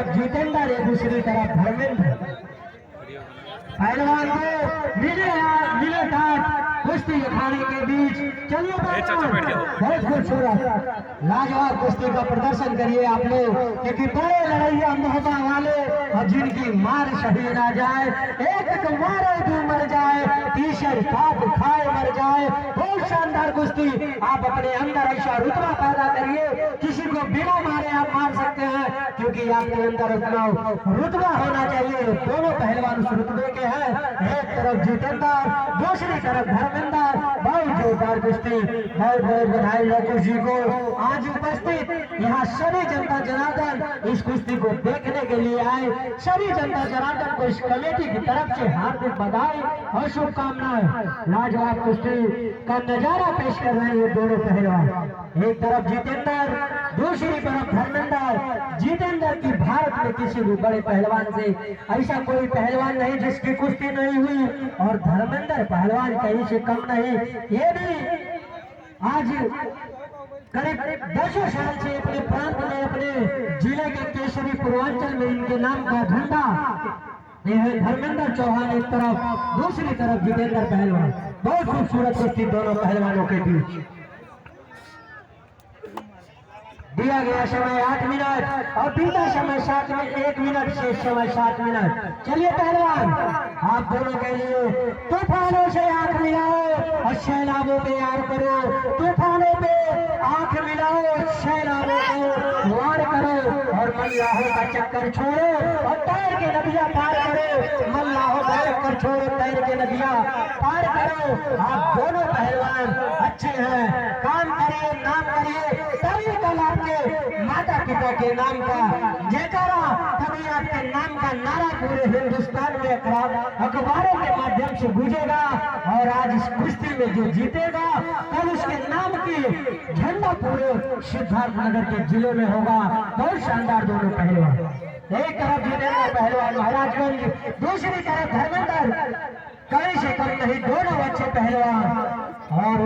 तरफ जितेंद्र है, दूसरी तरफ धर्मेंद्र। पहलवान को मिले कुश्ती अखाड़े के बीच। चलिए बहुत खूबसूरत लाजवाब कुश्ती का प्रदर्शन करिए आप लोग, क्योंकि बड़े लड़ाइया मोहब्बा वाले और जिनकी मार सही ना जाए, एक मारे दो मर जाए, तीसर पाप खाए मर जाए। बहुत शानदार कुश्ती। आप अपने अंदर ऐसा रुतबा पैदा करिए, किसी को बिना मारे आप मार सकते हैं, क्योंकि आपके अंदर उतना रुतबा होना चाहिए। दोनों पहलवान उस रुतबे के हैं, एक तरफ जितेंद्र, दूसरी तरफ धर्मेंद्र। बहुत जोरदार कुश्ती। बहुत बहुत बधाई लोगों जी को। आज उपस्थित यहाँ सभी जनता जनार्दन इस कुश्ती को देखने के लिए आए, सभी जनता जनार्दन को इस कमेटी की तरफ से हार्दिक बधाई और शुभकामनाएं। लाजवाब कुश्ती का नजारा पेश कर रहे हैं ये दोनों पहलवान। एक तरफ जितेंद्र, दूसरी तरफ धर्मेंद्र। जितेंद्र की भारत में किसी भी बड़े पहलवान से ऐसा कोई पहलवान नहीं जिसकी कुश्ती नहीं हुई, और धर्मेंद्र पहलवान कहीं से कम नहीं। ये भी आज करीब 10 साल से अपने प्रांत में, अपने जिले के केसरी पूर्वांचल में इनके नाम का झंडा। ये है धर्मेंद्र चौहान एक तरफ, दूसरी तरफ जितेंद्र पहलवान। बहुत खूबसूरत कुश्ती दोनों पहलवानों के बीच। दिया गया समय 8 मिनट और बीता समय 1 मिनट, शेष समय 7 मिनट। चलिए पहलवान, आप दोनों के लिए तूफानों से आंख मिलाओ और सैलाबों पे यार करो। तूफानों पे आंख मिलाओ, सैलाबों को वार करो, और मल्लाहों का चक्कर छोड़ो और तैर के नदियां पार करो। मल्लाहों का चक्कर छोड़ो, तैर के नदियां पार करो। आप दोनों पहलवान अच्छे हैं, काम करिए, नाम करिए, तभी कल आपके माता पिता के नाम का जयकारा, तभी आपके नाम का नारा पूरे हिंदुस्तान में अखबारों के माध्यम से गूंजेगा। और आज इस कुश्ती में जो जीतेगा, कल उसके नाम की झंडा पूरे सिद्धार्थनगर के जिले में होगा। बहुत शानदार दोनों पहलवान। एक तरफ जितेंद्र पहलवान महाराजगंज, दूसरी तरफ धर्मेंद्र, कहीं से कम नहीं, दोनों अच्छे पहलवान। और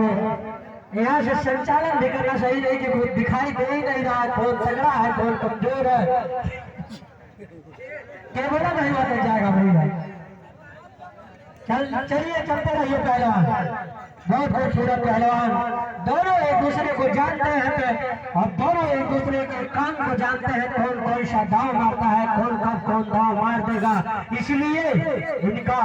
यहाँ से संचालन भी करना सही नहीं, कि वो दिखाई दे ही नहीं रहा, कौन तगड़ा है कौन कमजोर है। कैमरा नहीं बदल जाएगा भैया। चलिए चलते रहिए पहलवान। बहुत खूबसूरत पहलवान, दोनों एक दूसरे को जानते हैं और दोनों एक दूसरे के काम को जानते हैं, कौन कौन सा दाव मारता है, कौन कब कौन दाव मार देगा। इसलिए इनका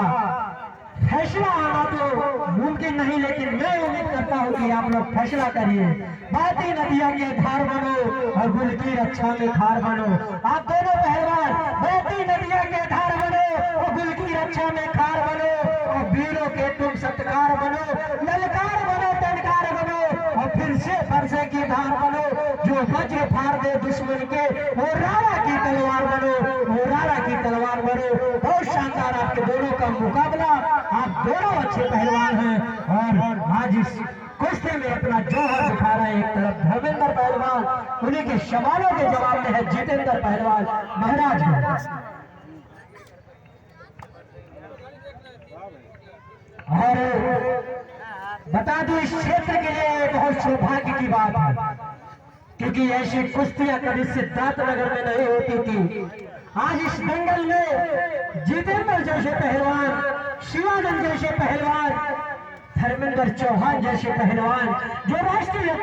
फैसला आना तो मुमकिन नहीं, लेकिन मैं उम्मीद करता हूँ कि आप लोग फैसला करिए। बहती नदियों के धार बनो और गुल की रक्षा में खार बनो। आप दोनों पहलवान बहती नदियों के धार बनो और गुल की रक्षा में खार बनो, और वीरों के तुम सत्कार बनो, ललकार बनो, टनकार बनो, और फिर से फरसे की धार बनो। जो वज्र फाड़ दे दुश्मन के, वो राणा की तलवार बनो, वो राणा की तलवार बनो। बहुत शानदार आपके दोनों का मुकाबला। आप दोनों अच्छे पहलवान हैं और आज इस कुश्ती में अपना जौहर दिखा रहे हैं। एक तरफ धर्मेंद्र पहलवान, उन्हीं के सवालों के जवाब में है जितेंद्र पहलवान महाराजगंज। और बता दूं, इस क्षेत्र के लिए बहुत सौभाग्य की बात है, क्योंकि ऐसी कुश्तियां कभी सिद्धार्थनगर में नहीं होती थी। आज इस दंगल में जितेंद्र जैसे पहलवान, शिवानंद जैसे पहलवान, धर्मेंद्र चौहान जैसे पहलवान, जो राष्ट्रीय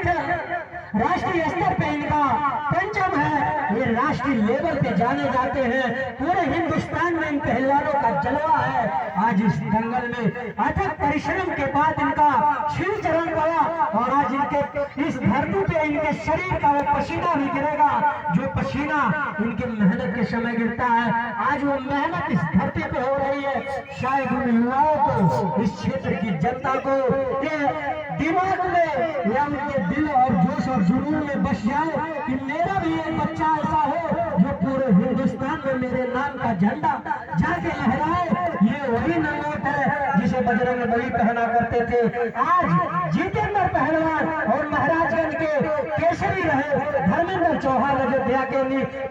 स्तर पे इनका पंचम है, ये राष्ट्रीय लेवल पे जाने जाते हैं। पूरे हिंदुस्तान में इन पहलवानों का जलवा है। आज इस दंगल में अथक परिश्रम के बाद इनका श्री चरण गया, और आज इनके इस धरती पे इनके शरीर का वो पसीना भी गिरेगा, जो पसीना इनकी मेहनत के समय गिरता है। आज वो मेहनत इस धरती पे हो रही है। शायद उन युवाओं को, इस क्षेत्र की जनता को ये दिमाग में या उनके दिल और जोश और जुनून में बस जाए कि मेरा भी एक बच्चा ऐसा हो जो पूरे हिंदुस्तान में मेरे नाम का झंडा जाके लहराए। ये वही नंगोट है जिसे बजरंग बली पहना करते थे। आज जितेंद्र पहलवान और महाराजगंज के केसरी रहे धर्मेंद्र चौहान, अयोध्या के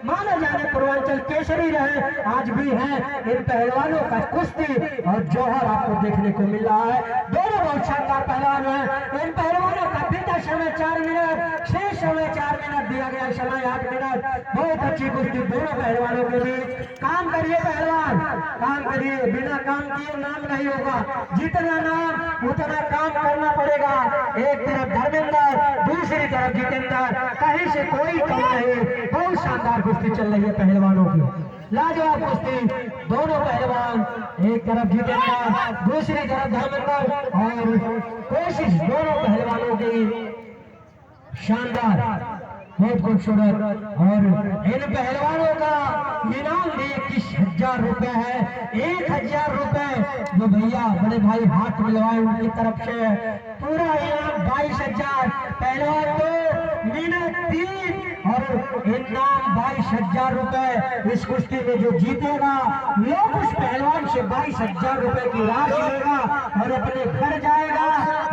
माने जाने पूर्वांचल केसरी रहे, आज भी है। इन पहलवानों का कुश्ती और जौहर आपको देखने को मिल रहा है। दोनों बहुत शानदार पहलवान है। इन पहलवानों का बीता समय 4 मिनट, शेष समय 4 मिनट दिया गया, समय 8 मिनट। बहुत अच्छी कुश्ती दोनों पहलवानों के बीच। काम करिए पहलवान, काम करिए, बिना काम किए नाम नहीं होगा। जितना नाम उतना काम करना पड़ेगा। एक तरफ धर्मेंद्र, दूसरी तरफ जितेंद्र, कहीं से कोई कम नहीं। बहुत शानदार कुश्ती चल रही है पहलवानों की, लाजवाब कुश्ती। दोनों पहलवान, एक तरफ जितेंद्र, दूसरी तरफ धर्मेंद्र, और कोशिश दोनों पहलवानों की शानदार, बहुत खूबसूरत। और इन पहलवानों का इनाम भी 21,000 रुपए है। 1,000 रुपए जो भैया बड़े भाई हाथ मिलवाए उनकी तरफ से, पूरा इनाम 22,000। पहलवान को मिनट 3 और इनाम 22,000 रुपए। इस कुश्ती में जो जीतेगा लोग उस पहलवान से 22,000 रुपए की राशि लेगा और अपने घर जाएगा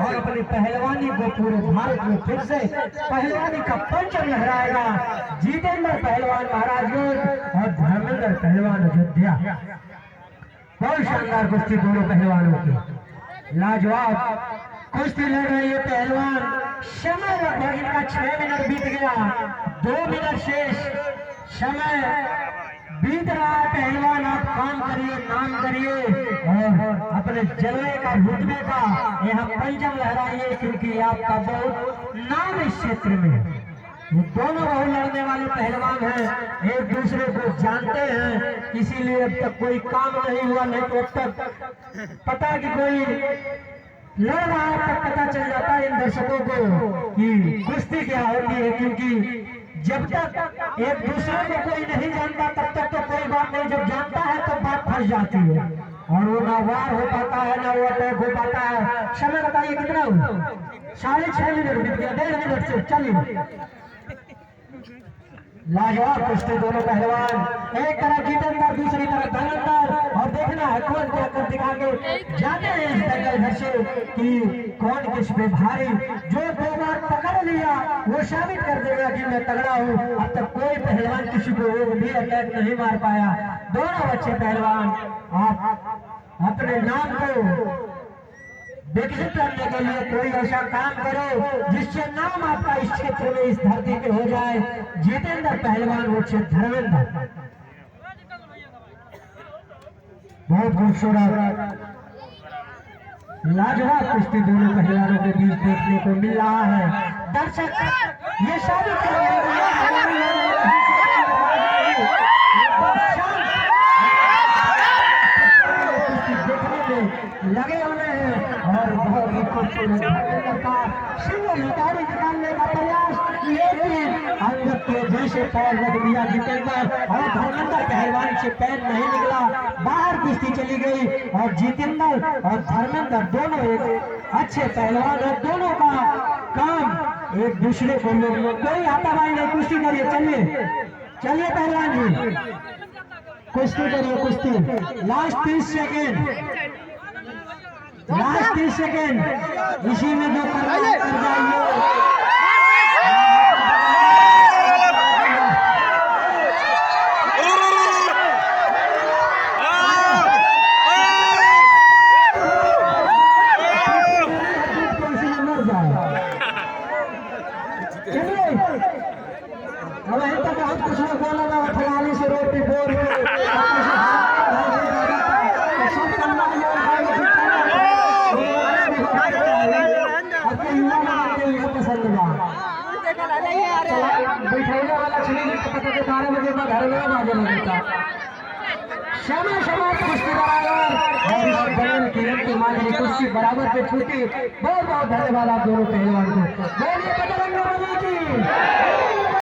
और अपनी पहलवानी को पूरे भारत में फिर से पहलवानी का परचम लहराएगा। जितेंद्र पहलवान महाराजगंज और धर्मेंद्र पहलवान अयोध्या। बहुत शानदार कुश्ती दोनों पहलवानों की, लाजवाब कुश्ती लड़ रही है पहलवान। समय लगभग इनका 6 मिनट बीत गया, 2 मिनट शेष समय बीत रहा है। पहलवान आप काम करिए, नाम करिए और अपने जलवे का, रुतबे का यहाँ पंचम लहराइए, क्योंकि आपका बहुत नाम इस क्षेत्र में है। ये दोनों बहु लड़ने वाले पहलवान हैं, एक दूसरे को जानते हैं, इसीलिए अब तक कोई काम नहीं हुआ। नहीं तो अब तक पता कि कोई लड़ रहा है, तब पता चल जाता है इन दर्शकों को कि कुश्ती क्या होती है। क्योंकि जब तक एक दूसरे को कोई नहीं जानता तब तक तो कोई बात नहीं, जब जानता है तब बात फंस जाती है और वो ना वार हो पाता है ना वो अटैक हो पाता है। समय बताइए कितना हुआ? 6.5 मिनट बीत गया, 1.5 मिनट से। चलिए, लाजवाब कुश्ती दोनों पहलवान, एक तरफ जितेंद्र, दूसरी तरफ धर्मेंद्र। और देखना है कौन क्या कर दिखा के जाते हैं इस दंगल घर से कि कौन किस पे भारी। जो 2 बार पकड़ लिया वो साबित कर देगा कि मैं तगड़ा हूँ। अब तक कोई पहलवान किसी को वो भी अटैक नहीं मार पाया। दोनों अच्छे पहलवान, आप अपने नाम को विकसित करने के लिए कोई ऐसा काम करो जिससे नाम आपका इस क्षेत्र में, इस धरती पे हो जाए। जितेंद्र पहलवान वो क्षेत्र धर्मेंद्र, बहुत खूबसूरत लाजवाब कुश्ती दोनों पहलवानों के बीच देखने को मिल रहा है। दर्शक ये साबित कर रहे हैं लगे हुए हैं और बहुत ही खूबसूरत का सिंगल उतारी निकालने का प्रयास, लेकिन अंगद के जैसे पैर रख दिया जितेंद्र और धर्मेंद्र पहलवान से पैर नहीं निकला, बाहर कुश्ती चली गई। और जितेंद्र और धर्मेंद्र दोनों एक अच्छे पहलवान है, दोनों का काम एक दूसरे को कोई हाथापाई नहीं। कुश्ती करिए, चलिए चलिए पहलवान जी, कुश्ती करिए, कुश्ती। लास्ट 30 सेकेंड, लास्ट 30 सेकेंड, इसी में जो करना है कर जाइए। बहुत कुछ बोला था, फलानी से रोटी बोल बैठने वाला छुरी पता 12 बजे में घर में बाजे लगता। समय समाप्त कुश्ती बराबर और इस बंगल किरण की मांझी कुश्ती बराबर पे छूटी। बहुत बहुत धन्यवाद आप दोनों पहलवान को।